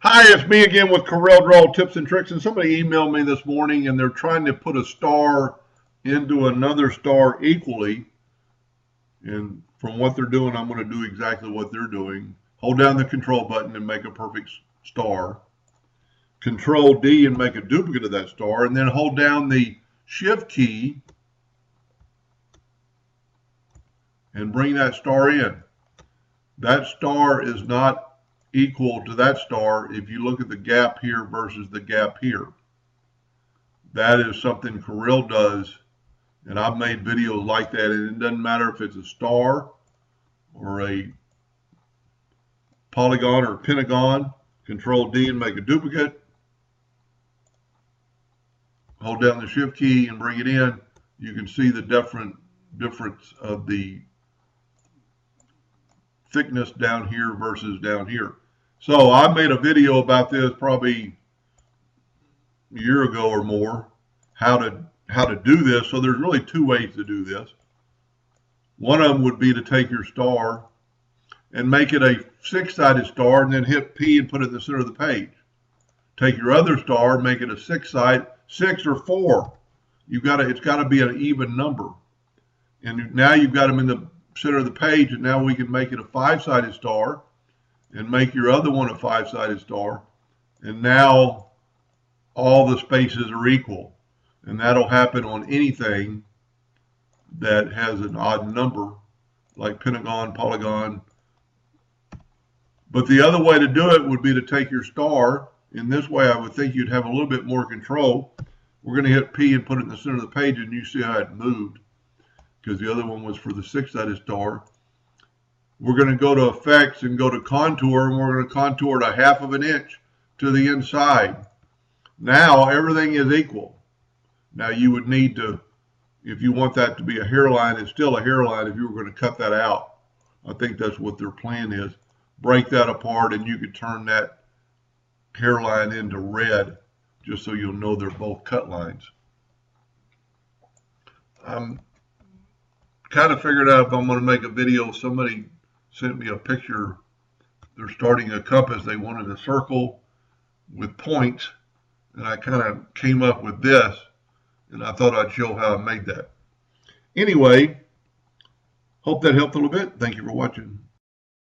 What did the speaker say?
Hi, it's me again with Corel Draw Tips and Tricks, and somebody emailed me this morning and they're trying to put a star into another star equally, and from what they're doing, I'm going to do exactly what they're doing. Hold down the control button and make a perfect star. Control D and make a duplicate of that star, and then hold down the Shift key and bring that star in. That star is not equal to that star if you look at the gap here versus the gap here. That is something Corel does, and I've made videos like that, and it doesn't matter if it's a star or a polygon or pentagon. Control D and make a duplicate. Hold down the Shift key and bring it in. You can see the difference of the thickness down here versus down here. So I made a video about this probably a year ago or more, how to do this. So there's really two ways to do this. One of them would be to take your star and make it a six-sided star and then hit P and put it in the center of the page. Take your other star, make it a six or four. It's got to be an even number. And now you've got them in the center of the page, and now we can make it a five-sided star and make your other one a five-sided star, and now all the spaces are equal, and that'll happen on anything that has an odd number like pentagon, polygon. But the other way to do it would be to take your star. In this way, I would think you'd have a little bit more control. We're going to hit P and put it in the center of the page, and you see how it moved, because the other one was for the six-sided star. We're going to go to Effects and go to Contour, and we're going to contour it a half of an inch to the inside. Now everything is equal. Now you would need to, if you want that to be a hairline, it's still a hairline if you were going to cut that out. I think that's what their plan is. Break that apart, and you could turn that hairline into red, just so you'll know they're both cut lines. I'm kind of figured out if I'm going to make a video. Somebody sent me a picture. They're starting a compass. They wanted a circle with points, and I kind of came up with this, and I thought I'd show how I made that. Anyway, hope that helped a little bit. Thank you for watching.